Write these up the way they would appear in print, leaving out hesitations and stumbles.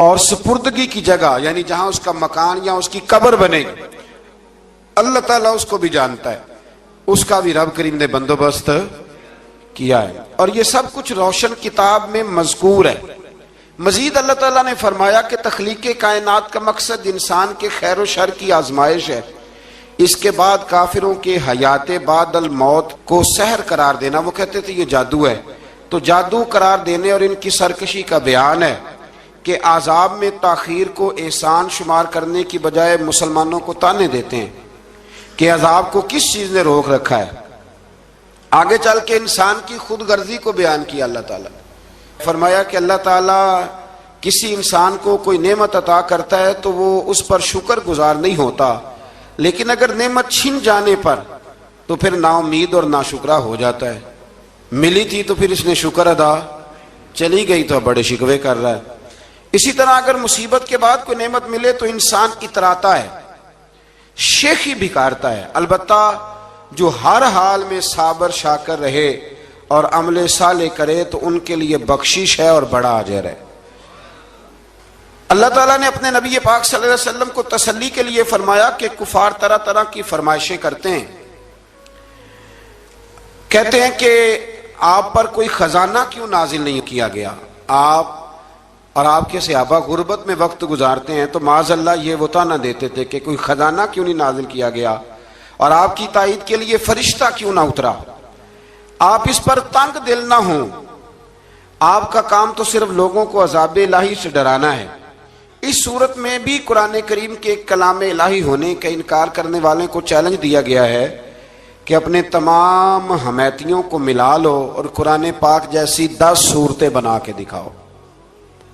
اور سپردگی کی جگہ یعنی جہاں اس کا مکان یا اس کی قبر بنے گی، اللہ تعالیٰ اس کو بھی جانتا ہے، اس کا بھی رب کریم نے بندوبست کیا ہے، اور یہ سب کچھ روشن کتاب میں مذکور ہے۔ مزید اللہ تعالیٰ نے فرمایا کہ تخلیق کائنات کا مقصد انسان کے خیر و شر کی آزمائش ہے، اس کے بعد کافروں کے حیات بعد الموت کو سحر قرار دینا۔ وہ کہتے تھے یہ جادو ہے، تو جادو قرار دینے اور ان کی سرکشی کا بیان ہے کہ عذاب میں تاخیر کو احسان شمار کرنے کی بجائے مسلمانوں کو تانے دیتے ہیں کہ عذاب کو کس چیز نے روک رکھا ہے۔ آگے چل کے انسان کی خود غرضی کو بیان کیا اللہ تعالیٰ، فرمایا کہ اللہ تعالیٰ کسی انسان کو کوئی نعمت عطا کرتا ہے تو وہ اس پر شکر گزار نہیں ہوتا، لیکن اگر نعمت چھن جانے پر تو پھر نا امید اور ناشکرا ہو جاتا ہے۔ ملی تھی تو پھر اس نے شکر ادا، چلی گئی تو بڑے شکوے کر رہا ہے۔ اسی طرح اگر مصیبت کے بعد کوئی نعمت ملے تو انسان اتراتا ہے، شیخی بھکارتا ہے۔ البتہ جو ہر حال میں صابر شاکر رہے اور عمل صالح کرے تو ان کے لیے بخشش ہے اور بڑا اجر ہے۔ اللہ تعالیٰ نے اپنے نبی پاک صلی اللہ علیہ وسلم کو تسلی کے لیے فرمایا کہ کفار طرح طرح کی فرمائشیں کرتے ہیں، کہتے ہیں کہ آپ پر کوئی خزانہ کیوں نازل نہیں کیا گیا، آپ اور آپ کے صحابہ غربت میں وقت گزارتے ہیں، تو معاذ اللہ یہ وہ طعنہ دیتے تھے کہ کوئی خزانہ کیوں نہیں نازل کیا گیا، اور آپ کی تائید کے لیے فرشتہ کیوں نہ اترا۔ آپ اس پر تنگ دل نہ ہوں، آپ کا کام تو صرف لوگوں کو عذاب الہی سے ڈرانا ہے۔ اس صورت میں بھی قرآن کریم کے کلام الہی ہونے کا انکار کرنے والوں کو چیلنج دیا گیا ہے کہ اپنے تمام حمیتیوں کو ملا لو اور قرآن پاک جیسی 10 صورتیں بنا کے دکھاؤ،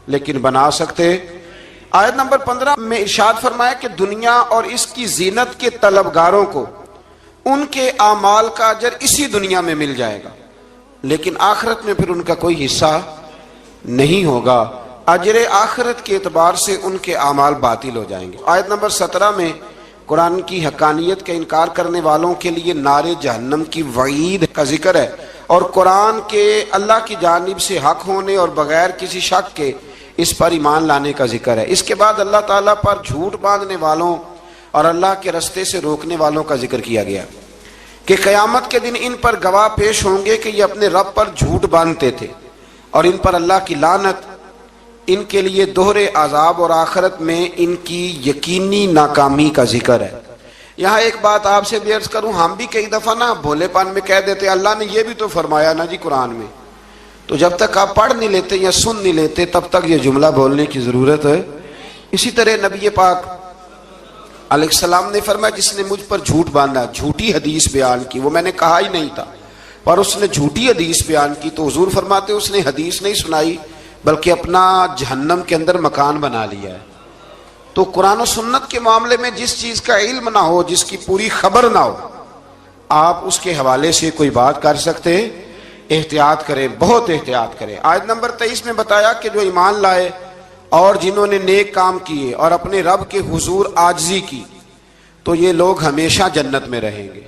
لیکن بنا سکتے۔ آیت نمبر 15 میں ارشاد فرمایا کہ دنیا اور اس کی زینت کے طلبگاروں کو ان کے اعمال کا اجر اسی دنیا میں مل جائے گا، لیکن آخرت میں پھر ان کا کوئی حصہ نہیں ہوگا، اجر آخرت کے اعتبار سے ان کے اعمال باطل ہو جائیں گے۔ آیت نمبر 17 میں قرآن کی حقانیت کا انکار کرنے والوں کے لیے نار جہنم کی وعید کا ذکر ہے، اور قرآن کے اللہ کی جانب سے حق ہونے اور بغیر کسی شک کے اس پر ایمان لانے کا ذکر ہے۔ اس کے بعد اللہ تعالیٰ پر جھوٹ باندھنے والوں اور اللہ کے رستے سے روکنے والوں کا ذکر کیا گیا کہ قیامت کے دن ان پر گواہ پیش ہوں گے کہ یہ اپنے رب پر جھوٹ باندھتے تھے، اور ان پر اللہ کی لعنت، ان کے لیے دوہرے عذاب اور آخرت میں ان کی یقینی ناکامی کا ذکر ہے۔ یہاں ایک بات آپ سے بھی عرض کروں، ہم بھی کئی دفعہ نا بھولے پان میں کہہ دیتے اللہ نے یہ بھی تو فرمایا نا جی قرآن میں، تو جب تک آپ پڑھ نہیں لیتے یا سن نہیں لیتے تب تک یہ جملہ بولنے کی ضرورت ہے۔ اسی طرح نبی پاک علیہ السلام نے فرمایا جس نے مجھ پر جھوٹ باندھا، جھوٹی حدیث بیان کی، وہ میں نے کہا ہی نہیں تھا پر اس نے جھوٹی حدیث بیان کی، تو حضور فرماتے اس نے حدیث نہیں سنائی بلکہ اپنا جہنم کے اندر مکان بنا لیا ہے۔ تو قرآن و سنت کے معاملے میں جس چیز کا علم نہ ہو، جس کی پوری خبر نہ ہو، آپ اس کے حوالے سے کوئی بات کر سکتے، احتیاط کریں، بہت احتیاط کریں۔ آیت نمبر 23 میں بتایا کہ جو ایمان لائے اور جنہوں نے نیک کام کیے اور اپنے رب کے حضور عاجزی کی تو یہ لوگ ہمیشہ جنت میں رہیں گے۔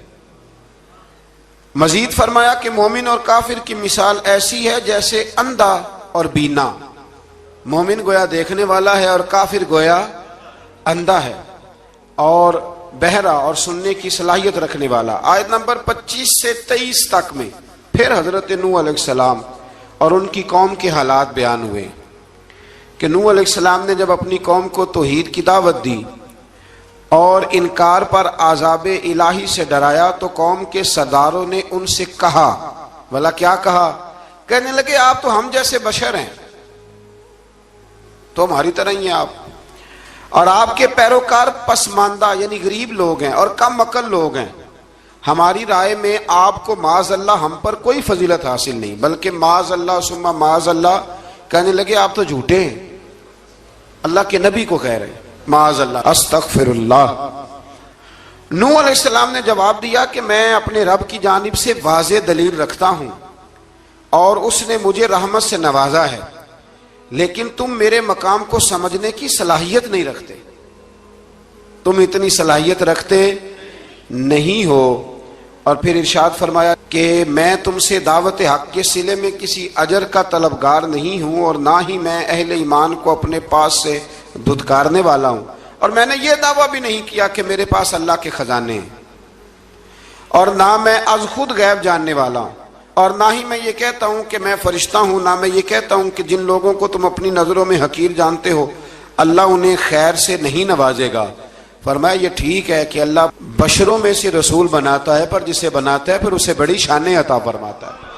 مزید فرمایا کہ مومن اور کافر کی مثال ایسی ہے جیسے اندھا اور بینا، مومن گویا دیکھنے والا ہے اور کافر گویا اندھا ہے اور بہرا اور سننے کی صلاحیت رکھنے والا۔ آیت نمبر 25 سے 23 تک میں پھر حضرت نوح علیہ السلام اور ان کی قوم کے حالات بیان ہوئے کہ نوح علیہ السلام نے جب اپنی قوم کو توحید کی دعوت دی اور انکار پر عذاب الہی سے ڈرایا تو قوم کے سرداروں نے ان سے کہا، بھلا کیا کہا؟ کہنے لگے آپ تو ہم جیسے بشر ہیں، تو ہماری طرح ہی ہیں آپ، اور آپ کے پیروکار پسماندہ یعنی غریب لوگ ہیں اور کم عقل لوگ ہیں، ہماری رائے میں آپ کو معاذ اللہ ہم پر کوئی فضیلت حاصل نہیں، بلکہ معاذ اللہ ثم معاذ اللہ۔ کہنے لگے آپ تو جھوٹے ہیں، اللہ کے نبی کو کہہ رہے ہیں معاذ اللہ، استغفر اللہ۔ نوح علیہ السلام نے جواب دیا کہ میں اپنے رب کی جانب سے واضح دلیل رکھتا ہوں اور اس نے مجھے رحمت سے نوازا ہے، لیکن تم میرے مقام کو سمجھنے کی صلاحیت نہیں رکھتے، تم اتنی صلاحیت رکھتے نہیں ہو۔ اور پھر ارشاد فرمایا کہ میں تم سے دعوت حق کے صلے میں کسی اجر کا طلبگار نہیں ہوں، اور نہ ہی میں اہل ایمان کو اپنے پاس سے دھتکارنے والا ہوں، اور میں نے یہ دعویٰ بھی نہیں کیا کہ میرے پاس اللہ کے خزانے ہیں، اور نہ میں از خود غیب جاننے والا ہوں، اور نہ ہی میں یہ کہتا ہوں کہ میں فرشتہ ہوں، نہ میں یہ کہتا ہوں کہ جن لوگوں کو تم اپنی نظروں میں حقیر جانتے ہو اللہ انہیں خیر سے نہیں نوازے گا۔ فرمایا یہ ٹھیک ہے کہ اللہ بشروں میں سے رسول بناتا ہے، پر جسے بناتا ہے پھر اسے بڑی شانیں عطا فرماتا ہے۔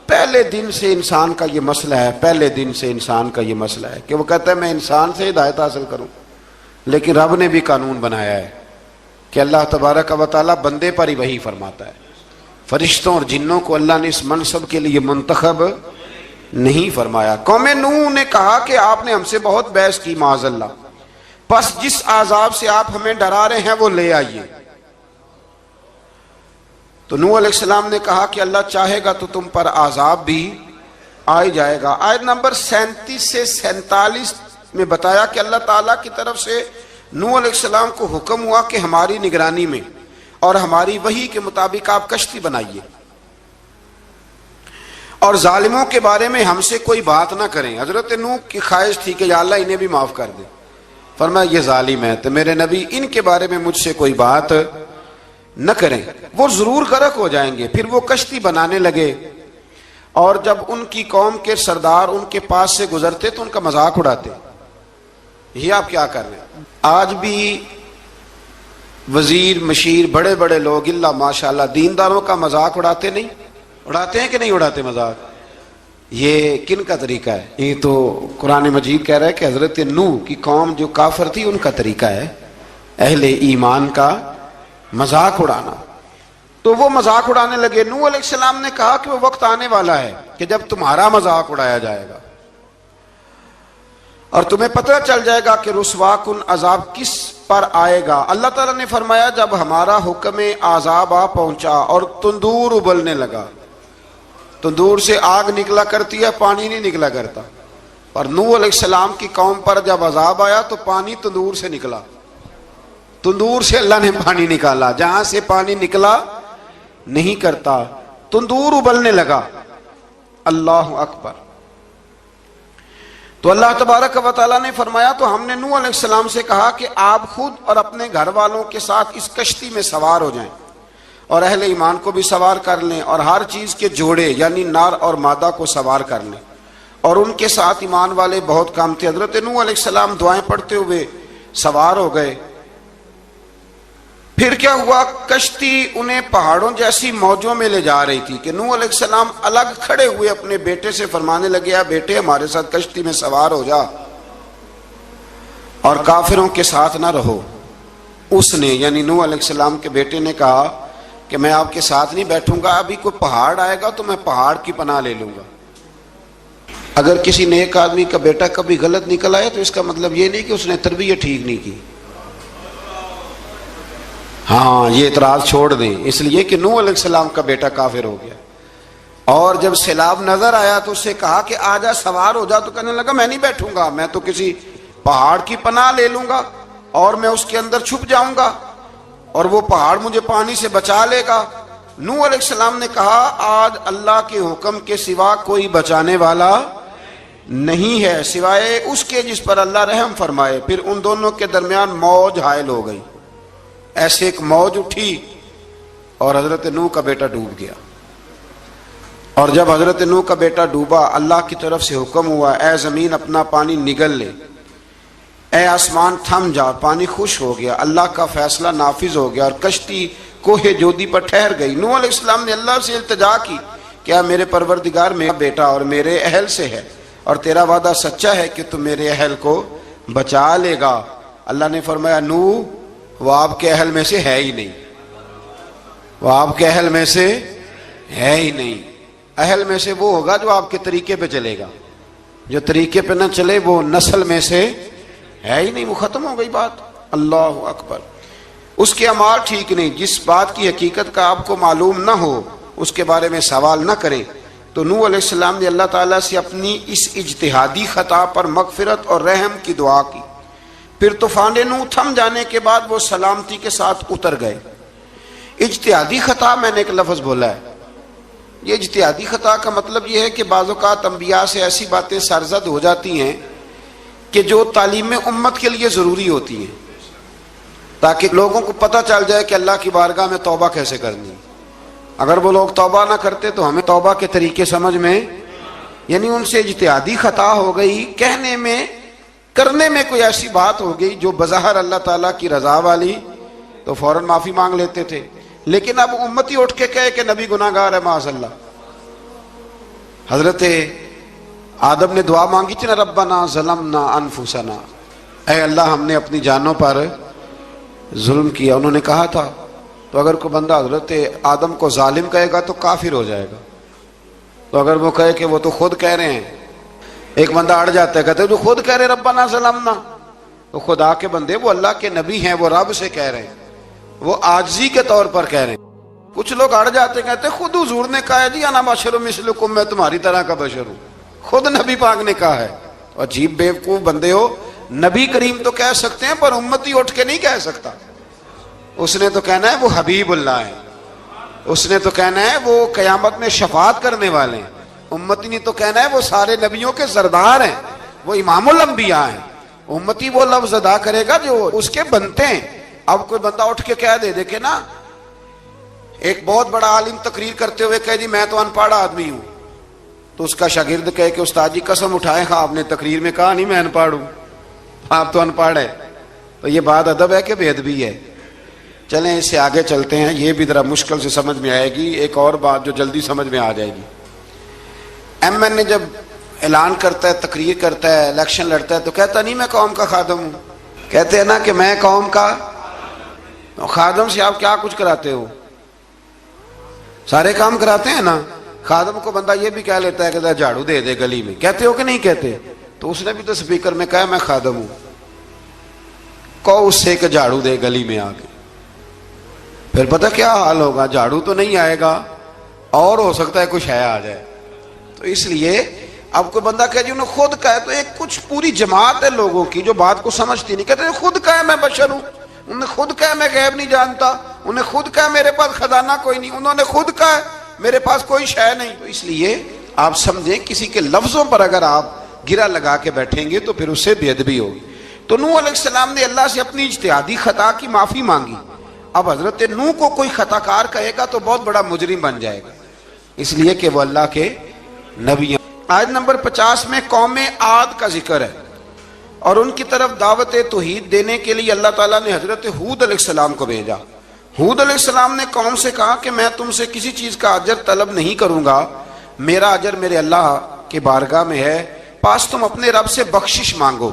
پہلے دن سے انسان کا یہ مسئلہ ہے، پہلے دن سے انسان کا یہ مسئلہ ہے کہ وہ کہتا ہے میں انسان سے ہدایت حاصل کروں، لیکن رب نے بھی قانون بنایا ہے کہ اللہ تبارک و تعالیٰ بندے پر ہی وحی فرماتا ہے۔ فرشتوں اور جنوں کو اللہ نے اس منصب کے لیے منتخب نہیں فرمایا۔ قوم نوح نے کہا کہ آپ نے ہم سے بہت بحث کی معاذ اللہ، پس جس عذاب سے آپ ہمیں ڈرا رہے ہیں وہ لے آئیے۔ تو نوح علیہ السلام نے کہا کہ اللہ چاہے گا تو تم پر عذاب بھی آ جائے گا۔ آیت نمبر 37 سے 47 میں بتایا کہ اللہ تعالیٰ کی طرف سے نوح علیہ السلام کو حکم ہوا کہ ہماری نگرانی میں اور ہماری وحی کے مطابق آپ کشتی بنائیے، اور ظالموں کے بارے میں ہم سے کوئی بات نہ کریں۔ حضرت نوح کی خواہش تھی کہ یا اللہ انہیں بھی معاف کر دے، فرمایا یہ ظالم ہے تو میرے نبی ان کے بارے میں مجھ سے کوئی بات نہ کریں، وہ ضرور غرق ہو جائیں گے۔ پھر وہ کشتی بنانے لگے، اور جب ان کی قوم کے سردار ان کے پاس سے گزرتے تو ان کا مذاق اڑاتے۔ یہ آپ کیا کر رہے ہیں؟ آج بھی وزیر مشیر بڑے بڑے لوگ اللہ ماشاءاللہ دینداروں کا مذاق اڑاتے نہیں؟ اڑاتے ہیں کہ نہیں اڑاتے مذاق؟ یہ کن کا طریقہ ہے؟ یہ تو قرآن مجید کہہ رہا ہے کہ حضرت نوح کی قوم جو کافر تھی ان کا طریقہ ہے اہل ایمان کا مذاق اڑانا۔ تو وہ مذاق اڑانے لگے۔ نوح علیہ السلام نے کہا کہ وہ وقت آنے والا ہے کہ جب تمہارا مذاق اڑایا جائے گا اور تمہیں پتہ چل جائے گا کہ رسوا کن عذاب کس پر آئے گا۔ اللہ تعالیٰ نے فرمایا جب ہمارا حکم عذاب آ پہنچا اور تندور ابلنے لگا، تندور سے آگ نکلا کرتی ہے، پانی نہیں نکلا کرتا، اور نوح علیہ السلام کی قوم پر جب عذاب آیا تو پانی تندور سے نکلا، تندور سے اللہ نے پانی نکالا، جہاں سے پانی نکلا نہیں کرتا، تندور ابلنے لگا۔ اللہ اکبر۔ تو اللہ تبارک و تعالیٰ نے فرمایا تو ہم نے نوح علیہ السلام سے کہا کہ آپ خود اور اپنے گھر والوں کے ساتھ اس کشتی میں سوار ہو جائیں، اور اہل ایمان کو بھی سوار کر لیں، اور ہر چیز کے جوڑے یعنی نر اور مادہ کو سوار کر لیں۔ اور ان کے ساتھ ایمان والے بہت کم تھے۔ حضرت نوح علیہ السلام دعائیں پڑھتے ہوئے سوار ہو گئے۔ پھر کیا ہوا؟ کشتی انہیں پہاڑوں جیسی موجوں میں لے جا رہی تھی کہ نوح علیہ السلام الگ کھڑے ہوئے اپنے بیٹے سے فرمانے لگے بیٹے ہمارے ساتھ کشتی میں سوار ہو جا اور کافروں کے ساتھ نہ رہو۔ اس نے یعنی نوح علیہ السلام کے بیٹے نے کہا کہ میں آپ کے ساتھ نہیں بیٹھوں گا، ابھی کوئی پہاڑ آئے گا تو میں پہاڑ کی پناہ لے لوں گا۔ اگر کسی نیک آدمی کا بیٹا کبھی غلط نکل آئے تو اس کا مطلب یہ نہیں کہ اس نے تربیت ٹھیک نہیں کی، ہاں یہ اعتراض چھوڑ دیں، اس لیے کہ نوح علیہ السلام کا بیٹا کافر ہو گیا۔ اور جب سیلاب نظر آیا تو اس سے کہا کہ آجا سوار ہو جا، تو کہنے لگا میں نہیں بیٹھوں گا، میں تو کسی پہاڑ کی پناہ لے لوں گا اور میں اس کے اندر چھپ جاؤں گا اور وہ پہاڑ مجھے پانی سے بچا لے گا۔ نوح علیہ السلام نے کہا آج اللہ کے حکم کے سوا کوئی بچانے والا نہیں ہے سوائے اس کے جس پر اللہ رحم فرمائے۔ پھر ان دونوں کے درمیان موج حائل ہو گئی، ایسے ایک موج اٹھی اور حضرت نوح کا بیٹا ڈوب گیا۔ اور جب حضرت نوح کا بیٹا ڈوبا اللہ کی طرف سے حکم ہوا اے زمین اپنا پانی نگل لے، اے آسمان تھم جا، پانی خوش ہو گیا، اللہ کا فیصلہ نافذ ہو گیا اور کشتی کوہ جودی پر ٹھہر گئی۔ نوح علیہ السلام نے اللہ سے التجا کی کہ میرے پروردگار میرا بیٹا اور میرے اہل سے ہے اور تیرا وعدہ سچا ہے کہ تم میرے اہل کو بچا لے گا۔ اللہ نے فرمایا نوح وہ آپ کے اہل میں سے ہے ہی نہیں، وہ آپ کے اہل میں سے ہے ہی نہیں۔ اہل میں سے وہ ہوگا جو آپ کے طریقے پہ چلے گا، جو طریقے پہ نہ چلے وہ نسل میں سے ہے ہی نہیں، وہ ختم ہو گئی بات۔ اللہ اکبر۔ اس کے اعمال ٹھیک نہیں، جس بات کی حقیقت کا آپ کو معلوم نہ ہو اس کے بارے میں سوال نہ کریں۔ تو نوح علیہ السلام نے اللہ تعالیٰ سے اپنی اس اجتہادی خطا پر مغفرت اور رحم کی دعا کی۔ پھر طوفان نوح تھم جانے کے بعد وہ سلامتی کے ساتھ اتر گئے۔ اجتہادی خطا میں نے ایک لفظ بولا ہے، یہ اجتہادی خطا کا مطلب یہ ہے کہ بعض اوقات انبیاء سے ایسی باتیں سرزد ہو جاتی ہیں کہ جو تعلیم امت کے لیے ضروری ہوتی ہیں، تاکہ لوگوں کو پتہ چل جائے کہ اللہ کی بارگاہ میں توبہ کیسے کرنی ہے۔ اگر وہ لوگ توبہ نہ کرتے تو ہمیں توبہ کے طریقے سمجھ میں، یعنی ان سے اجتہادی خطا ہو گئی، کہنے میں کرنے میں کوئی ایسی بات ہو گئی جو بظاہر اللہ تعالیٰ کی رضا والی، تو فوراً معافی مانگ لیتے تھے۔ لیکن اب امتی اٹھ کے کہے کہ نبی گناہ گار ہے، معاذ اللہ۔ حضرت آدم نے دعا مانگی تھی نا، ربنا ظلمنا انفسنا، اے اللہ ہم نے اپنی جانوں پر ظلم کیا، انہوں نے کہا تھا۔ تو اگر کوئی بندہ حضرت آدم کو ظالم کہے گا تو کافر ہو جائے گا، تو اگر وہ کہے کہ وہ تو خود کہہ رہے ہیں، ایک بندہ اڑ جاتا ہے، کہتے ہیں جو خود کہہ رہے ربنا ظلمنا، تو خدا کے بندے وہ اللہ کے نبی ہیں، وہ رب سے کہہ رہے ہیں، وہ عاجزی کے طور پر کہہ رہے ہیں۔ کچھ لوگ اڑ جاتے ہیں، کہتے ہیں خود حضور نے کہا ہے جی انا بشر مثلکم، میں تمہاری طرح کا بشر ہوں، خود نبی پاک نے کہا ہے۔ عجیب بیوقوف بندے ہو، نبی کریم تو کہہ سکتے ہیں پر امتی اٹھ کے نہیں کہہ سکتا۔ اس نے تو کہنا ہے وہ حبیب اللہ ہے، اس نے تو کہنا ہے وہ قیامت میں شفاعت کرنے والے ہیں، امتی نے تو کہنا ہے وہ سارے نبیوں کے سردار ہیں، وہ امام الانبیاء ہیں۔ امتی وہ لفظ ادا کرے گا جو اس کے بنتے ہیں۔ اب کوئی بندہ اٹھ کے کہہ دے، دیکھے نا ایک بہت بڑا عالم تقریر کرتے ہوئے کہے جی میں تو ان پڑھ آدمی ہوں، تو اس کا شاگرد کہے کہ استاد جی قسم اٹھائے آپ نے تقریر میں کہا نہیں میں ان پڑھ ہوں، آپ تو ان پڑھ ہے۔ تو یہ بات ادب ہے کہ بے ادبی ہے؟ چلیں اس سے آگے چلتے ہیں، یہ بھی ذرا مشکل سے سمجھ میں آئے گی۔ ایک اور بات جو جلدی سمجھ میں آ جائے گی، ایم این اے جب اعلان کرتا ہے، تقریر کرتا ہے، الیکشن لڑتا ہے، تو کہتا نہیں میں قوم کا خادم ہوں، کہتے ہیں نا کہ میں قوم کا خادم سے آپ کیا کچھ کراتے ہو؟ سارے کام کراتے ہیں نا۔ خادم کو بندہ یہ بھی کہہ لیتا ہے کہ جھاڑو دے دے گلی میں، کہتے ہو کہ نہیں کہتے؟ تو اس نے بھی تو سپیکر میں کہا میں خادم ہوں، کہو اس سے کہ جھاڑو دے گلی میں آ کے، پھر پتہ کیا حال ہوگا؟ جھاڑو تو نہیں آئے گا، اور ہو سکتا ہے کچھ ہے آ جائے۔ تو اس لیے اب کوئی بندہ کہے جی انہوں نے خود کہا ہے، تو ایک کچھ پوری جماعت ہے لوگوں کی جو بات کو سمجھتی نہیں، کہتے ہیں خود کہا ہے میں بشر ہوں، انہوں نے خود کہا میں غیب نہیں جانتا، انہوں نے خود کہا میرے پاس خزانہ کوئی نہیں، انہوں نے خود کہا میرے پاس کوئی شے نہیں۔ تو اس لیے آپ سمجھیں کسی کے لفظوں پر اگر آپ گرا لگا کے بیٹھیں گے تو پھر اس سے بے ادبی ہوگی۔ تو نوح علیہ السلام نے اللہ سے اپنی اجتہادی خطا کی معافی مانگی۔ اب حضرت نوح کو کوئی خطا کار کہے گا تو بہت بڑا مجرم بن جائے گا، اس لیے کہ وہ اللہ کے نبی ہیں۔ آیت نمبر 50 میں قوم عاد کا ذکر ہے، اور ان کی طرف دعوت توحید دینے کے لیے اللہ تعالیٰ نے حضرت ہود علیہ السلام کو بھیجا۔ ہود علیہ السلام نے قوم سے کہا کہ میں تم سے کسی چیز کا اجر طلب نہیں کروں گا، میرا اجر میرے اللہ کی بارگاہ میں ہے، پاس تم اپنے رب سے بخشش مانگو،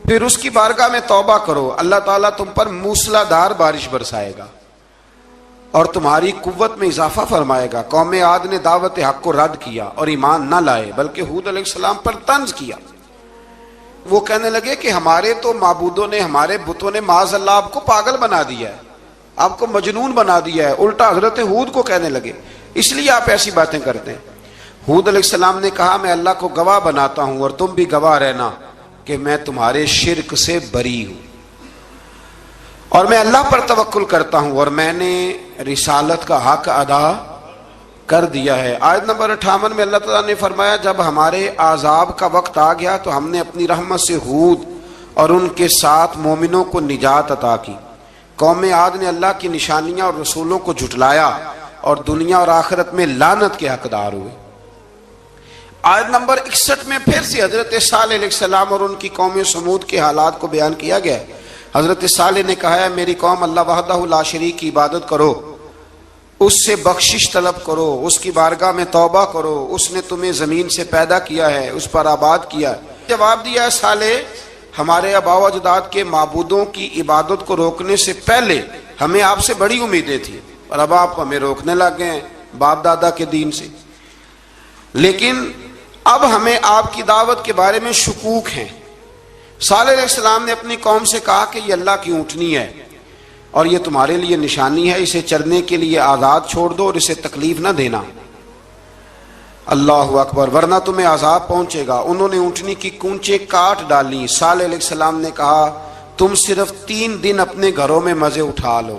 پھر اس کی بارگاہ میں توبہ کرو، اللہ تعالیٰ تم پر موسلا دھار بارش برسائے گا اور تمہاری قوت میں اضافہ فرمائے گا۔ قوم عاد نے دعوت حق کو رد کیا اور ایمان نہ لائے، بلکہ ہود علیہ السلام پر طنز کیا۔ وہ کہنے لگے کہ ہمارے تو معبودوں نے، ہمارے بتوں نے معاذ اللہ آپ کو پاگل بنا دیا ہے، آپ کو مجنون بنا دیا ہے، الٹا حضرت ہود کو کہنے لگے، اس لیے آپ ایسی باتیں کرتے ہیں۔ ہود علیہ السلام نے کہا میں اللہ کو گواہ بناتا ہوں اور تم بھی گواہ رہنا کہ میں تمہارے شرک سے بری ہوں، اور میں اللہ پر توکل کرتا ہوں، اور میں نے رسالت کا حق ادا کر دیا ہے۔ آیت نمبر 58 میں اللہ تعالیٰ نے فرمایا جب ہمارے عذاب کا وقت آ گیا تو ہم نے اپنی رحمت سے ہود اور ان کے ساتھ مومنوں کو نجات عطا کی۔ قوم عاد نے اللہ کی نشانیاں اور رسولوں کو جھٹلایا اور دنیا اور آخرت میں لعنت کے حقدار ہوئے۔ آیت نمبر 61 میں پھر سے حضرت صالح علیہ السلام اور ان کی قوم سمود کے حالات کو بیان کیا گیا ہے۔ حضرت صالح نے کہا ہے میری قوم اللہ وحدہ لا شریک کی عبادت کرو، اس سے بخشش طلب کرو، اس کی بارگاہ میں توبہ کرو، اس نے تمہیں زمین سے پیدا کیا ہے، اس پر آباد کیا ہے۔ جواب دیا ہے صالح ہمارے آباء و اجداد کے معبودوں کی عبادت کو روکنے سے پہلے ہمیں آپ سے بڑی امیدیں تھیں، اور اب آپ ہمیں روکنے لگ گئے ہیں باپ دادا کے دین سے، لیکن اب ہمیں آپ کی دعوت کے بارے میں شکوک ہیں۔ صالح علیہ السلام نے اپنی قوم سے کہا کہ یہ اللہ کی اونٹنی ہے اور یہ تمہارے لیے نشانی ہے، اسے چرنے کے لیے آزاد چھوڑ دو اور اسے تکلیف نہ دینا، اللہ اکبر، ورنہ تمہیں عذاب پہنچے گا۔ انہوں نے اونٹنی کی کونچیں کاٹ ڈالی۔ صالح علیہ السلام نے کہا تم صرف 3 دن اپنے گھروں میں مزے اٹھا لو،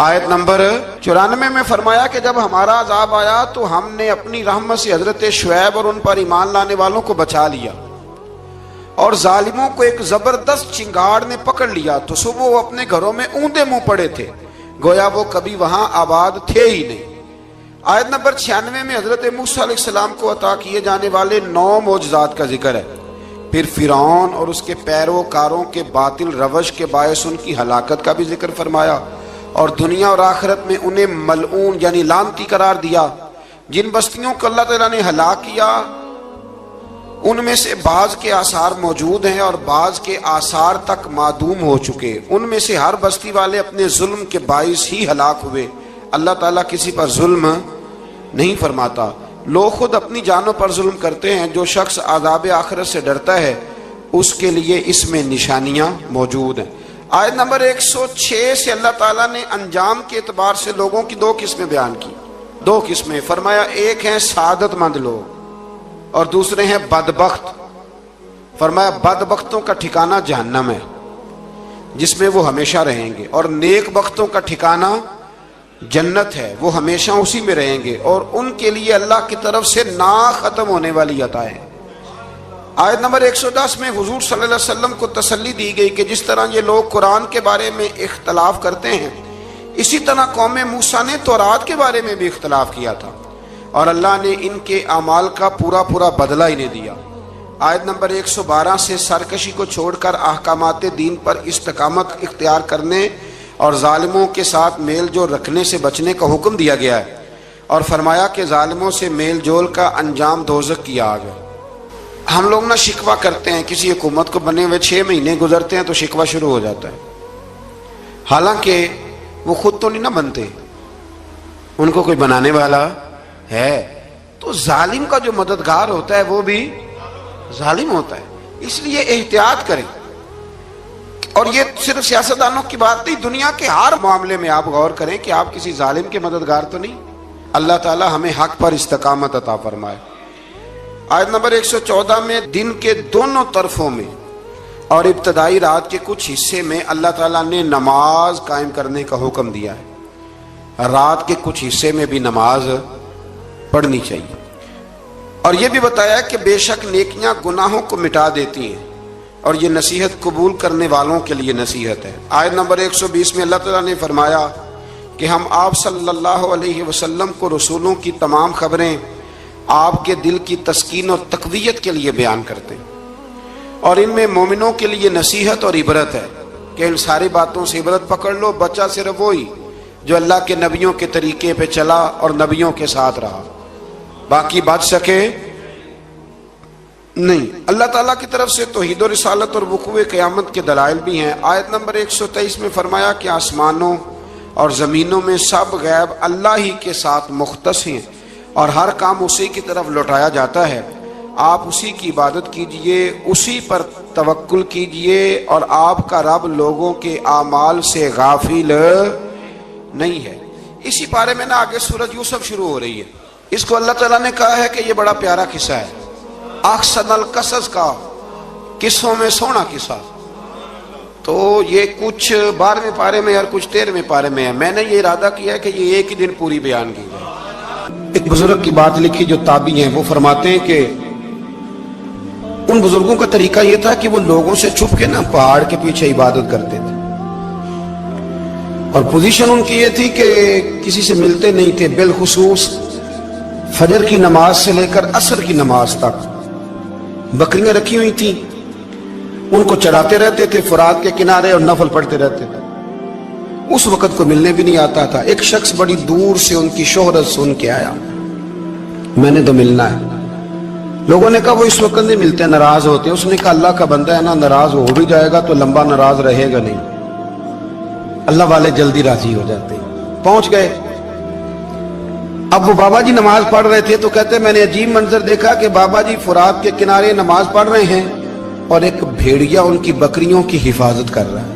آیت نمبر 94 میں فرمایا کہ جب ہمارا عذاب آیا تو ہم نے اپنی رحمت سے حضرت شعیب اور ان پر ایمان لانے والوں کو بچا لیا، اور ظالموں کو ایک زبردست چنگاڑ نے پکڑ لیا تو صبح وہ اپنے گھروں میں اوندے منہ پڑے تھے، گویا وہ کبھی وہاں آباد تھے ہی نہیں۔ آیت نمبر 96 میں حضرت موسیٰ علیہ السلام کو عطا کیے جانے والے 9 معجزات کا ذکر ہے۔ پھر فرعون اور اس کے پیروکاروں کے باطل روش کے باعث ان کی ہلاکت کا بھی ذکر فرمایا، اور دنیا اور آخرت میں انہیں ملعون یعنی لعنتی قرار دیا۔ جن بستیوں کو اللہ تعالیٰ نے ہلاک کیا ان میں سے بعض کے آثار موجود ہیں اور بعض کے آثار تک معدوم ہو چکے، ان میں سے ہر بستی والے اپنے ظلم کے باعث ہی ہلاک ہوئے۔ اللہ تعالیٰ کسی پر ظلم نہیں فرماتا، لوگ خود اپنی جانوں پر ظلم کرتے ہیں۔ جو شخص عذاب آخرت سے ڈرتا ہے اس کے لیے اس میں نشانیاں موجود ہیں۔ آیت نمبر 106 سے اللہ تعالیٰ نے انجام کے اعتبار سے لوگوں کی 2 قسمیں بیان کی، 2 قسمیں فرمایا، ایک ہیں سعادت مند لوگ اور دوسرے ہیں بدبخت۔ فرمایا بدبختوں کا ٹھکانہ جہنم ہے جس میں وہ ہمیشہ رہیں گے، اور نیک بختوں کا ٹھکانہ جنت ہے، وہ ہمیشہ اسی میں رہیں گے، اور ان کے لیے اللہ کی طرف سے نا ختم ہونے والی عطائیں۔ آیت نمبر 110 میں حضور صلی اللہ علیہ وسلم کو تسلی دی گئی کہ جس طرح یہ لوگ قرآن کے بارے میں اختلاف کرتے ہیں، اسی طرح قوم موسیٰ نے تورات کے بارے میں بھی اختلاف کیا تھا، اور اللہ نے ان کے اعمال کا پورا بدلہ انہیں دیا۔ آیت نمبر 112 سے سرکشی کو چھوڑ کر احکامات دین پر استقامت اختیار کرنے اور ظالموں کے ساتھ میل جول رکھنے سے بچنے کا حکم دیا گیا ہے، اور فرمایا کہ ظالموں سے میل جول کا انجام دوزخ کی آگ ہے۔ ہم لوگ نہ شکوہ کرتے ہیں، کسی حکومت کو بنے ہوئے 6 مہینے گزرتے ہیں تو شکوہ شروع ہو جاتا ہے، حالانکہ وہ خود تو نہیں نہ بنتے، ان کو کوئی بنانے والا ہے۔ تو ظالم کا جو مددگار ہوتا ہے وہ بھی ظالم ہوتا ہے، اس لیے احتیاط کریں۔ اور یہ صرف سیاستدانوں کی بات نہیں، دنیا کے ہر معاملے میں آپ غور کریں کہ آپ کسی ظالم کے مددگار تو نہیں۔ اللہ تعالی ہمیں حق پر استقامت عطا فرمائے۔ آیت نمبر 114 میں دن کے دونوں طرفوں میں اور ابتدائی رات کے کچھ حصے میں اللہ تعالیٰ نے نماز قائم کرنے کا حکم دیا ہے، رات کے کچھ حصے میں بھی نماز پڑھنی چاہیے، اور یہ بھی بتایا کہ بے شک نیکیاں گناہوں کو مٹا دیتی ہیں، اور یہ نصیحت قبول کرنے والوں کے لیے نصیحت ہے۔ آیت نمبر 120 میں اللہ تعالیٰ نے فرمایا کہ ہم آپ صلی اللہ علیہ وسلم کو رسولوں کی تمام خبریں آپ کے دل کی تسکین اور تقویت کے لیے بیان کرتے ہیں، اور ان میں مومنوں کے لیے نصیحت اور عبرت ہے کہ ان ساری باتوں سے عبرت پکڑ لو۔ بچہ صرف وہی جو اللہ کے نبیوں کے طریقے پہ چلا اور نبیوں کے ساتھ رہا، باقی بچ سکے نہیں۔ اللہ تعالیٰ کی طرف سے توحید و رسالت اور وقوع قیامت کے دلائل بھی ہیں۔ آیت نمبر 123 میں فرمایا کہ آسمانوں اور زمینوں میں سب غیب اللہ ہی کے ساتھ مختص ہیں، اور ہر کام اسی کی طرف لوٹایا جاتا ہے۔ آپ اسی کی عبادت کیجئے، اسی پر توکل کیجئے، اور آپ کا رب لوگوں کے اعمال سے غافل نہیں ہے۔ اسی بارے میں نا آگے سورۃ یوسف شروع ہو رہی ہے، اس کو اللہ تعالیٰ نے کہا ہے کہ یہ بڑا پیارا قصہ ہے، احسن القصص کا، قصوں میں سونا قصہ۔ تو یہ کچھ 12ویں پارے میں اور کچھ 13ویں پارے میں ہے۔ میں نے یہ ارادہ کیا ہے کہ یہ ایک ہی دن پوری بیان کی جائے۔ ایک بزرگ کی بات لکھی جو تابعی ہیں، وہ فرماتے ہیں کہ ان بزرگوں کا طریقہ یہ تھا کہ وہ لوگوں سے چھپ کے نا پہاڑ کے پیچھے عبادت کرتے تھے، اور پوزیشن ان کی یہ تھی کہ کسی سے ملتے نہیں تھے، بالخصوص فجر کی نماز سے لے کر عصر کی نماز تک بکریاں رکھی ہوئی تھیں، ان کو چراتے رہتے تھے فرات کے کنارے اور نفل پڑھتے رہتے تھے۔ اس وقت کو ملنے بھی نہیں آتا تھا۔ ایک شخص بڑی دور سے ان کی شہرت سن کے آیا، میں نے تو ملنا ہے۔ لوگوں نے کہا وہ اس وقت نہیں ملتے، ناراض ہوتے۔ اس نے کہا اللہ کا بندہ ہے نا، ناراض ہو بھی جائے گا تو لمبا ناراض رہے گا نہیں، اللہ والے جلدی راضی ہو جاتے ہیں۔ پہنچ گئے۔ اب وہ بابا جی نماز پڑھ رہے تھے تو کہتے میں نے عجیب منظر دیکھا کہ بابا جی فرات کے کنارے نماز پڑھ رہے ہیں اور ایک بھیڑیا ان کی بکریوں کی حفاظت کر رہا ہے۔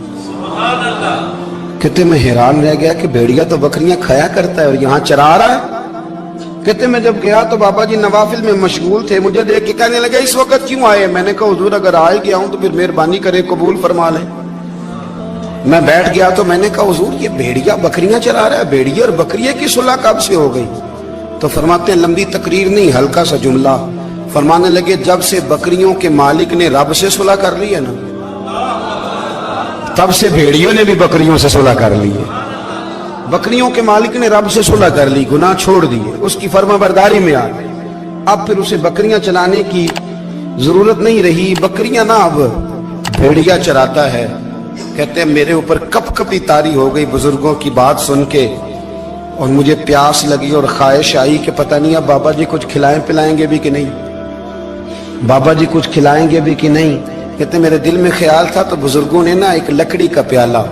کہتے میں حیران رہ گیا کہ بھیڑیا تو بکریاں کھایا کرتا ہے اور یہاں چرا رہا ہے۔ کہتے میں جب گیا تو بابا جی نوافل میں مشغول تھے، مجھے دیکھ کے کہنے لگے اس وقت کیوں آئے؟ میں نے کہا حضور اگر آئے گیا ہوں تو پھر مہربانی کرے قبول فرما لیں۔ میں بیٹھ گیا تو میں نے کہا حضور یہ بھیڑیا بکریاں چلا رہا ہے, بھیڑیا اور بکریے کی صلح کب سے ہو گئی؟ تو فرماتے ہیں لمبی تقریر نہیں, ہلکا سا جملہ. فرمانے لگے جب سے بکریوں کے مالک نے رب سے صلح کر لی ہے نا, تب سے بھیڑیوں نے بھی بکریوں سے صلح کر لی ہے. بکریوں کے مالک نے رب سے صلح کر لی, گناہ چھوڑ دیے, اس کی فرما برداری میں آ گئے. اب پھر اسے بکریاں چلانے کی ضرورت نہیں رہی. بکریاں نہ اب بھیڑیا چراتا ہے. کہتے ہیں میرے اوپر کپ کپی طاری ہو گئی بزرگوں کی بات سن کے, اور مجھے پیاس لگی اور خواہش آئی کہ پتہ نہیں اب بابا جی کچھ کھلائیں پلائیں گے بھی کہ نہیں, بابا جی کچھ کھلائیں گے بھی کہ نہیں. کہتے میرے دل میں خیال تھا تو بزرگوں نے نا ایک لکڑی کا پیالہ,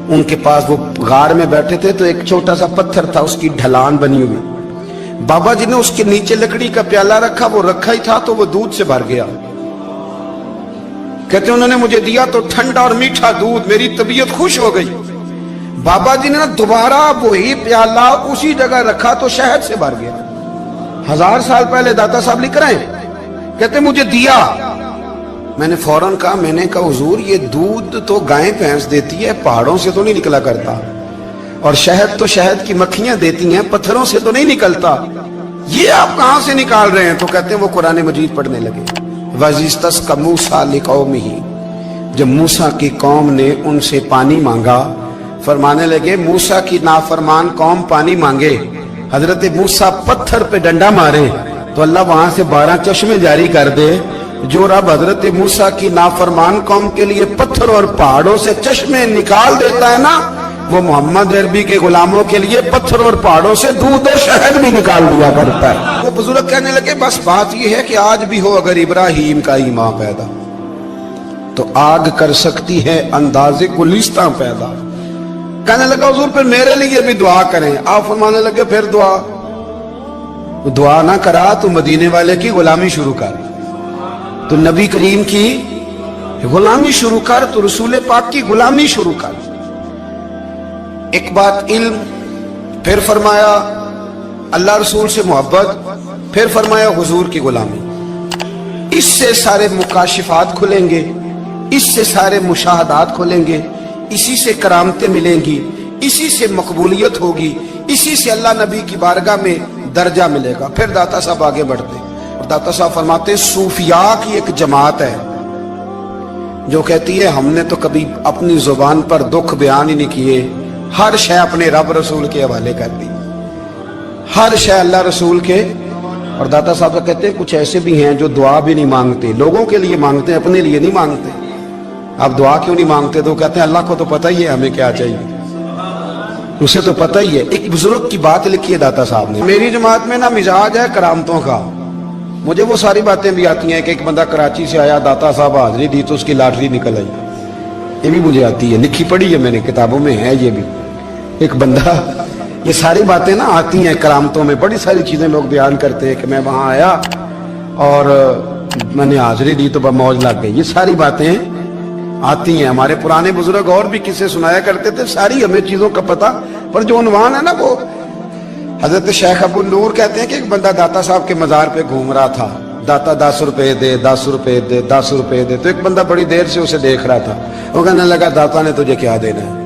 ان کے پاس وہ غار میں بیٹھے تھے تو ایک چھوٹا سا پتھر تھا, اس کی ڈھلان بنی ہوئی. بابا جی نے اس کے نیچے لکڑی کا پیالہ رکھا, وہ رکھا ہی تھا تو وہ دودھ سے بھر گیا. کہتے انہوں نے مجھے دیا تو ٹھنڈا اور میٹھا دودھ, میری طبیعت خوش ہو گئی. بابا جی نے دوبارہ وہی پیالہ اسی جگہ رکھا تو شہد سے بھر گیا. 1000 سال پہلے داتا صاحب لکھ رہے ہیں. کہتے مجھے دیا, میں نے فوراً کہا, میں نے کہا حضور یہ دودھ تو گائیں بھینس دیتی ہے, پہاڑوں سے تو نہیں نکلا کرتا, اور شہد تو شہد کی مکھیاں دیتی ہیں, پتھروں سے تو نہیں نکلتا, یہ آپ کہاں سے نکال رہے ہیں؟ تو کہتے ہیں وہ قرآن مجید پڑھنے لگے. وَإِذِ مُوسَىٰ لِقَوْمِهِ, جب موسیٰ کی قوم نے ان سے پانی مانگا, فرمانے لگے موسیٰ کی نافرمان قوم پانی مانگے, حضرت موسیٰ پتھر پہ ڈنڈا مارے تو اللہ وہاں سے 12 چشمے جاری کر دے. جو رب حضرت موسیٰ کی نافرمان قوم کے لیے پتھر اور پہاڑوں سے چشمے نکال دیتا ہے نا, وہ محمد عربی کے غلاموں کے لیے پتھر اور پہاڑوں سے دودھ اور شہد بھی نکال دیا کرتا ہے. وہ بزرگ کہنے لگے بس بات یہ ہے کہ آج بھی ہو اگر ابراہیم کا ایمان پیدا تو آگ کر سکتی ہے انداز گلستاں پیدا. کہنے لگا حضور پھر میرے لیے بھی دعا کریں. آپ فرمانے لگے پھر دعا نہ کرا تو مدینے والے کی غلامی شروع کر, تو نبی کریم کی غلامی شروع کر, تو رسول پاک کی غلامی شروع کر. ایک بات علم, پھر فرمایا اللہ رسول سے محبت, پھر فرمایا حضور کی غلامی. اس سے سارے مکاشفات کھلیں گے, اس سے سارے مشاہدات کھلیں گے, اسی سے کرامتیں ملیں گی, اسی سے مقبولیت ہوگی, اسی سے اللہ نبی کی بارگاہ میں درجہ ملے گا. پھر داتا صاحب آگے بڑھتے اور داتا صاحب فرماتے صوفیاء کی ایک جماعت ہے جو کہتی ہے ہم نے تو کبھی اپنی زبان پر دکھ بیان ہی نہیں کیے, ہر شے اپنے رب رسول کے حوالے کر دی, ہر شے اللہ رسول کے. اور داتا صاحب کہتے ہیں کچھ ایسے بھی ہیں جو دعا بھی نہیں مانگتے, لوگوں کے لیے مانگتے ہیں, اپنے لیے نہیں مانگتے. آپ دعا کیوں نہیں مانگتے؟ تو کہتے ہیں اللہ کو تو پتہ ہی ہے ہمیں کیا چاہیے, اسے تو پتہ ہی ہے. ایک بزرگ کی بات لکھی ہے داتا صاحب نے, میری جماعت میں نا مزاج ہے کرامتوں کا, مجھے وہ ساری باتیں بھی آتی ہیں کہ ایک بندہ کراچی سے آیا, داتا صاحب حاضری دی تو اس کی لاٹری نکل آئی, یہ بھی مجھے آتی ہے, لکھی پڑھی ہے میں نے, کتابوں میں ہے یہ بھی. ایک بندہ, یہ ساری باتیں نا آتی ہیں کرامتوں میں, بڑی ساری چیزیں لوگ بیان کرتے ہیں کہ میں وہاں آیا اور میں نے حاضری دی تو موج لگ گئی. یہ ساری باتیں آتی ہیں, ہمارے پرانے بزرگ اور بھی کسے سنایا کرتے تھے, ساری ہمیں چیزوں کا پتہ, پر جو عنوان ہے نا وہ حضرت شیخ ابو نور کہتے ہیں کہ ایک بندہ داتا صاحب کے مزار پہ گھوم رہا تھا, داتا 10 روپے دے, 10 روپے دے, 10 روپے دے. تو ایک بندہ بڑی دیر سے اسے دیکھ رہا تھا, وہ کہنے لگا داتا نے تجھے کیا دینا ہے,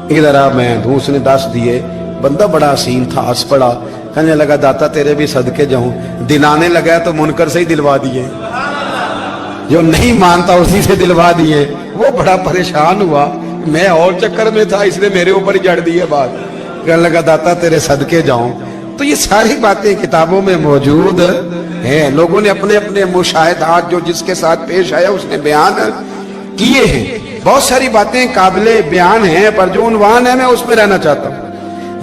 ادھر آ میں دوں. اس نے 10 دیے. بندہ بڑا حسین تھا, ہنس پڑا, کہنے لگا داتا تیرے بھی صدقے جاؤں. دن آنے لگا تو منکر سے ہی دلوا دیے, جو نہیں مانتا اسی سے دلوا دیے. وہ بڑا پریشان ہوا, میں اور چکر میں تھا, اس نے میرے اوپر ہی جڑ دی ہے بات. کہنے لگا داتا تیرے صدقے جاؤں. تو یہ ساری باتیں کتابوں میں موجود ہیں, لوگوں نے اپنے اپنے مشاہدات جو جس کے ساتھ پیش آیا اس نے بیان کیے ہیں. بہت ساری باتیں قابل بیان ہیں, پر جو عنوان ہے میں اس میں رہنا چاہتا ہوں.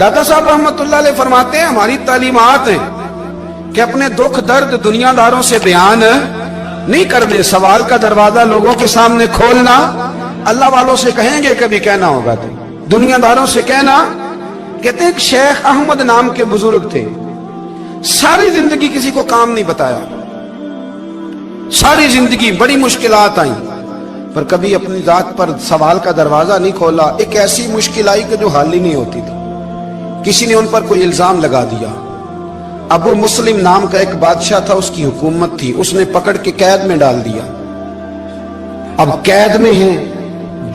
داتا صاحب رحمۃ اللہ علیہ فرماتے ہیں ہماری تعلیمات ہیں کہ اپنے دکھ درد دنیا داروں سے بیان نہیں کرنے, سوال کا دروازہ لوگوں کے سامنے کھولنا اللہ والوں سے کہیں گے, کبھی کہنا ہوگا تو دنیا داروں سے کہنا. کہتے ہیں ایک شیخ احمد نام کے بزرگ تھے, ساری زندگی کسی کو کام نہیں بتایا, ساری زندگی بڑی مشکلات آئیں, پر کبھی اپنی ذات پر سوال کا دروازہ نہیں کھولا. ایک ایسی مشکل آئی کہ جو حل ہی نہیں ہوتی تھی, کسی نے ان پر کوئی الزام لگا دیا. ابو مسلم نام کا ایک بادشاہ تھا, اس کی حکومت تھی, اس نے پکڑ کے قید میں ڈال دیا. اب قید میں ہیں,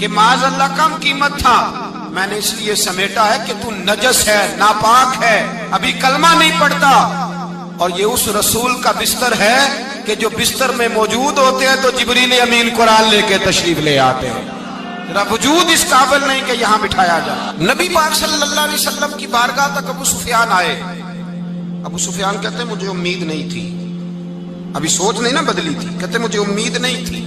کہ معاذ اللہ کم قیمت تھا، میں نے اس لیے سمیٹا ہے کہ تو نجس ہے، ناپاک ہے، ابھی کلمہ نہیں پڑھتا۔ اور یہ اس رسول کا بستر ہے کہ جو بستر میں موجود ہوتے ہیں تو جبریل امین قرآن لے کے تشریف لے آتے ہیں، ذرا وجود اس قابل نہیں کہ یہاں بٹھایا جائے۔ نبی پاک صلی اللہ علیہ وسلم کی بارگاہ تک ابو سفیان آئے۔ ابو سفیان کہتے ہیں مجھے امید نہیں تھی، ابھی سوچ نہیں نہ بدلی تھی، کہتے مجھے امید نہیں تھی،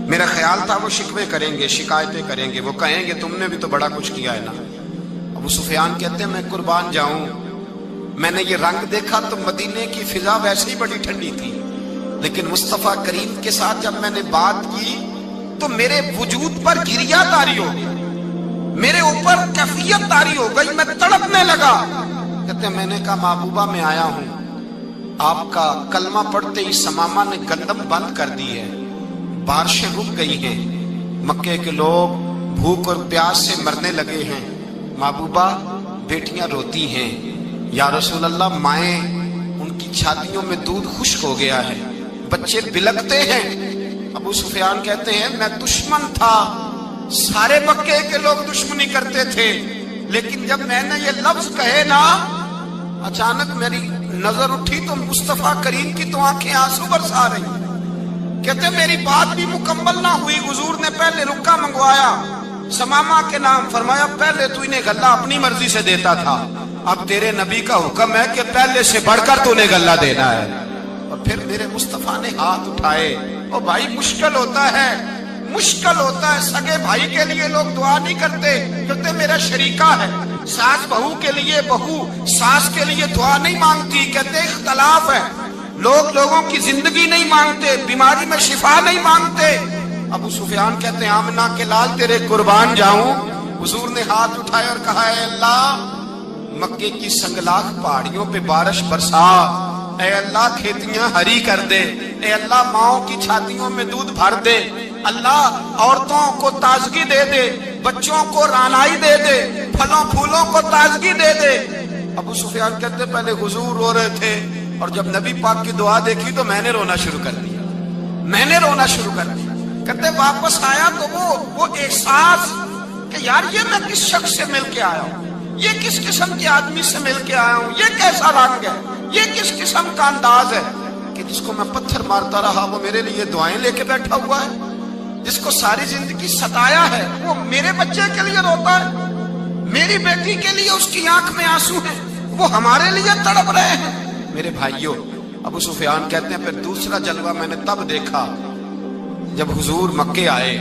میرا خیال تھا وہ شکوے کریں گے، شکایتیں کریں گے، وہ کہیں گے تم نے بھی تو بڑا کچھ کیا ہے نا۔ ابو سفیان کہتے ہیں میں قربان جاؤں، میں نے یہ رنگ دیکھا تو مدینے کی فضا ویسے ہی بڑی ٹھنڈی تھی، لیکن مصطفیٰ کریم کے ساتھ جب میں نے بات کی تو میرے وجود پر گریہ طاری ہو گئی، میرے اوپر کیفیت طاری ہو گئی، میں تڑپنے لگا۔ کہتے ہیں میں نے کہا محبوبہ میں آیا ہوں، آپ کا کلمہ پڑھتے ہی سمامہ نے گندم بند کر دی ہے، بارشیں رک گئی ہیں، مکے کے لوگ بھوک اور پیاس سے مرنے لگے ہیں، محبوبہ بیٹیاں روتی ہیں، یا رسول اللہ مائیں ان کی چھاتیوں میں دودھ خشک ہو گیا ہے، بچے بلکتے ہیں۔ ابو سفیان کہتے ہیں میں دشمن تھا، سارے مکے کے لوگ دشمنی کرتے تھے، لیکن جب میں نے یہ لفظ کہے نا، اچانک میری نظر اٹھی تو مصطفیٰ کریم کی تو آنکھیں آنسو برسا رہی۔ کہتے ہیں میری بات بھی مکمل نہ ہوئی، حضور نے پہلے رکا منگوایا، سمامہ کے نام، فرمایا پہلے تو انہیں غلہ اپنی مرضی سے دیتا تھا، اب تیرے نبی کا حکم ہے کہ پہلے سے بڑھ کر تو انہیں غلہ دینا ہے۔ اور پھر میرے مصطفیٰ نے ہاتھ اٹھائے۔ او بھائی مشکل ہوتا ہے، مشکل ہوتا ہے، سگے بھائی کے لیے لوگ دعا نہیں کرتے، کہتے میرا شریکہ ہے، ساس بہو کے لیے بہو ساس کے لیے دعا نہیں مانگتی، کہتے اختلاف ہے، لوگ لوگوں کی زندگی نہیں مانگتے، بیماری میں شفا نہیں مانگتے۔ ابو سفیان کہتے ہیں آمنہ کے لال تیرے قربان جاؤں۔ حضور نے ہاتھ اٹھائے اور کہا اے اللہ مکے کی سنگلاخ پہاڑیوں پہ بارش برسا، اے اللہ کھیتیاں ہری کر دے، اے اللہ ماؤں کی چھاتیوں میں دودھ بھر دے، اللہ عورتوں کو تازگی دے دے، بچوں کو رانائی دے دے، پھلوں پھولوں کو تازگی دے دے۔ ابو سفیان کہتے پہلے حضور رو رہے تھے، اور جب نبی پاک کی دعا دیکھی تو میں نے رونا شروع کر دیا، میں نے رونا شروع کر دیا۔ کہتے واپس آیا تو وہ احساس کہ یار یہ میں کس شخص سے مل کے آیا ہوں، یہ کس قسم کے آدمی سے مل کے آیا ہوں، یہ کیسا رنگ ہے، یہ کس قسم کا انداز ہے کہ جس کو میں پتھر مارتا رہا وہ میرے لیے دعائیں لے کے بیٹھا ہوا ہے، جس کو ساری زندگی ستایا ہے وہ میرے بچے کے لیے روتا ہے، میری بیٹی کے لیے اس کی آنکھ میں آنسو ہیں، وہ ہمارے لیے تڑپ رہے ہیں۔ میرے بھائیوں، ابو سفیان کہتے ہیں پھر دوسرا جلوہ میں نے تب دیکھا جب حضور مکے آئے،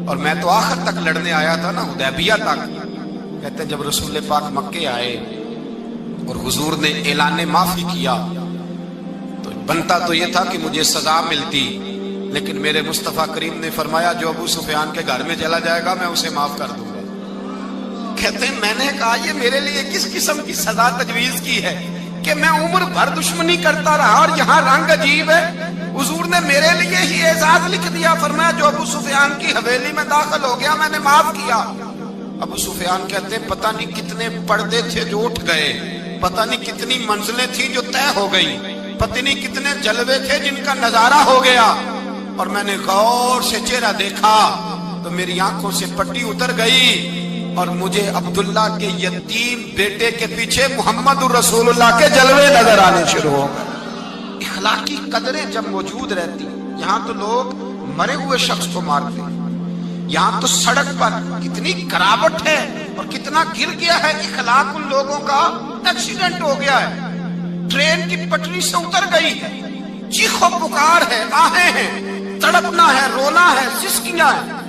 اور میں تو آخر تک لڑنے آیا تھا نا، حدیبیہ تک۔ کہتے ہیں جب رسول پاک مکے آئے اور حضور نے اعلان معافی کیا تو بنتا تو یہ تھا کہ مجھے سزا ملتی، لیکن میرے مصطفیٰ کریم نے فرمایا جو ابو سفیان کے گھر میں چلا جائے گا میں اسے معاف کر دوں گا۔ کہتے ہیں میں نے کہا یہ میرے لیے کس قسم کی سزا تجویز کی ہے کہ میں عمر بھر دشمنی کرتا رہا اور یہاں رنگ عجیب ہے۔ حضور نے میرے لیے ہی اعزاز لکھ دیا، فرمایا جو ابو سفیان کی حویلی میں داخل ہو گیا میں نے معاف کیا۔ ابو سفیان کہتے ہیں پتہ نہیں کتنے پردے تھے جو اٹھ گئے، پتہ نہیں کتنی منزلیں تھیں جو طے ہو گئی، پتہ نہیں کتنے جلوے تھے جن کا نظارہ ہو گیا، اور میں نے غور سے چہرہ دیکھا تو میری آنکھوں سے پٹی اتر گئی، اور مجھے عبداللہ کے یتیم بیٹے کے پیچھے محمد الرسول اللہ کے جلوے نظر آنے شروع ہو گئے۔ اخلاقی قدریں جب موجود رہتی، یہاں تو لوگ مرے ہوئے شخص کو مارتے ہیں، یہاں تو سڑک پر کتنی کراوٹ ہے اور کتنا گر گیا ہے اخلاق، ان لوگوں کا ایکسیڈنٹ ہو گیا ہے، ٹرین کی پٹری سے اتر گئی ہے، چیخ و پکار ہے، آہیں ہیں، تڑپنا ہے، رونا ہے، سسکیاں ہیں،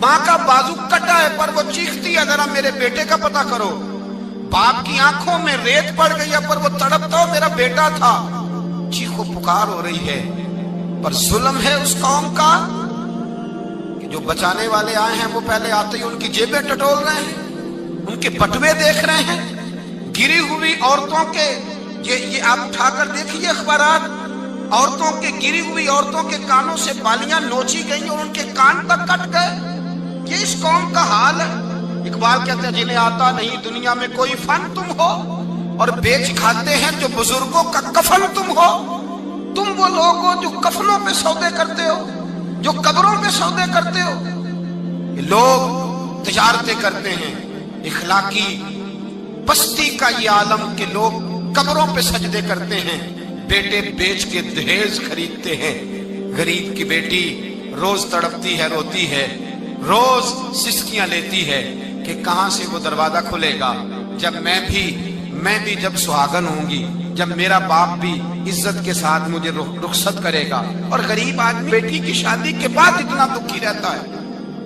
ماں کا بازو کٹا ہے پر وہ چیختی ہے ذرا میرے بیٹے کا پتہ کرو، باپ کی آنکھوں میں ریت پڑ گئی ہے پر وہ تڑپتا ہو میرا بیٹا تھا، چیخ و پکار ہو رہی ہے۔ پر ظلم ہے اس قوم کا کہ جو بچانے والے آئے ہیں وہ پہلے آتے ہی ان کی جیبیں ٹٹول رہے ہیں، ان کے بٹوے دیکھ رہے ہیں، گری ہوئی عورتوں کے، یہ آپ اٹھا کر دیکھیے اخبارات، عورتوں کے گری ہوئی عورتوں کے کانوں سے بالیاں نوچی گئیں اور ان کے کان تک کٹ گئے۔ یہ اس قوم کا حال ہے۔ اقبال کہتے ہیں جنہیں آتا نہیں دنیا میں کوئی فن تم ہو، اور بیچ کھاتے ہیں جو بزرگوں کا کفن تم ہو۔ تم وہ لوگ ہو جو کفنوں پہ سودے کرتے ہو، جو قبروں پہ سودے کرتے ہو. لوگ تجارتیں کرتے ہیں، اخلاقی پستی کا یہ عالم کہ لوگ قبروں پہ سجدے کرتے ہیں، بیٹے بیچ کے دہیز خریدتے ہیں. غریب کی بیٹی روز تڑپتی ہے، روتی ہے، روز سسکیاں لیتی ہے کہ کہاں سے وہ دروازہ کھلے گا جب میں بھی جب سہاگن ہوں گی، جب میرا باپ بھی عزت کے ساتھ مجھے رخصت کرے گا. اور غریب آدمی بیٹی کی شادی کے بعد اتنا دکھی رہتا ہے،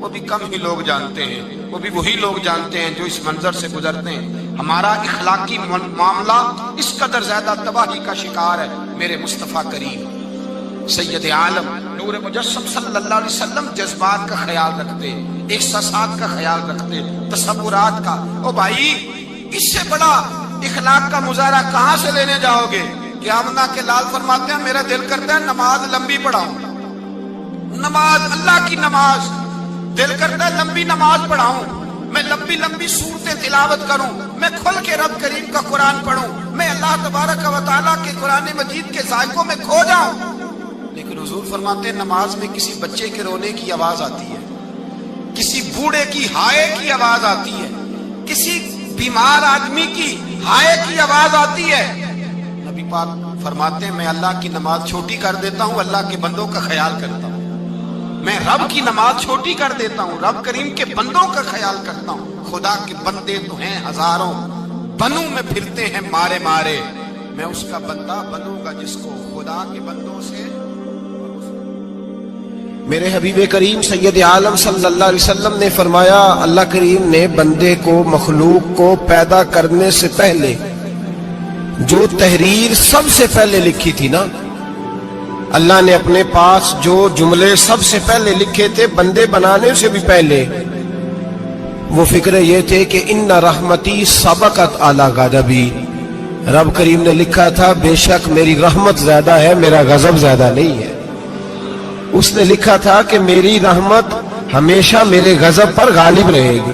وہ بھی کم ہی لوگ جانتے ہیں، وہ بھی وہی لوگ جانتے ہیں جو اس منظر سے گزرتے ہیں. ہمارا اخلاقی معاملہ اس قدر زیادہ تباہی کا شکار ہے. میرے مصطفیٰ کریم سید عالم نور مجسم صلی اللہ علیہ وسلم جذبات کا خیال رکھتے، احساسات کا خیال رکھتے، تصورات کا. او بھائی، اس سے بڑا اخلاق کا مظاہرہ کہاں سے لینے جاؤ گے؟ کہ آمنہ کے لال فرماتے ہیں میرا دل کرتا ہے نماز لمبی پڑھاؤں، نماز اللہ کی نماز، دل کرتا ہے لمبی نماز پڑھاؤں، میں لمبی لمبی سورتیں تلاوت کروں، میں کھل کے رب کریم کا قرآن پڑھوں، میں اللہ تبارک و تعالیٰ کے قرآن مجید کے ذائقوں میں کھو جاؤں. لیکن حضور فرماتے ہیں نماز میں کسی بچے کے رونے کی آواز آتی ہے، کسی بوڑھے کی ہائے کی آواز آتی ہے، کسی بیمار آدمی کی ہائے کی آواز آتی ہے. نبی پاک فرماتے ہیں میں اللہ کی نماز چھوٹی کر دیتا ہوں، اللہ کے بندوں کا خیال کرتا ہوں. میں رب کی نماز چھوٹی کر دیتا ہوں، رب کریم کے بندوں کا خیال کرتا ہوں. خدا کے بندے تو ہیں ہزاروں، بنوں میں پھرتے ہیں مارے مارے، میں اس کا بندہ بنوں گا جس کو خدا کے بندوں سے. میرے حبیب کریم سید عالم صلی اللہ علیہ وسلم نے فرمایا اللہ کریم نے بندے کو، مخلوق کو پیدا کرنے سے پہلے جو تحریر سب سے پہلے لکھی تھی نا، اللہ نے اپنے پاس جو جملے سب سے پہلے لکھے تھے بندے بنانے سے بھی پہلے، وہ فکر یہ تھے کہ ان رحمتی سبقت اعلی غضبی. رب کریم نے لکھا تھا بے شک میری رحمت زیادہ ہے، میرا غضب زیادہ نہیں ہے. اس نے لکھا تھا کہ میری رحمت ہمیشہ میرے غضب پر غالب رہے گی.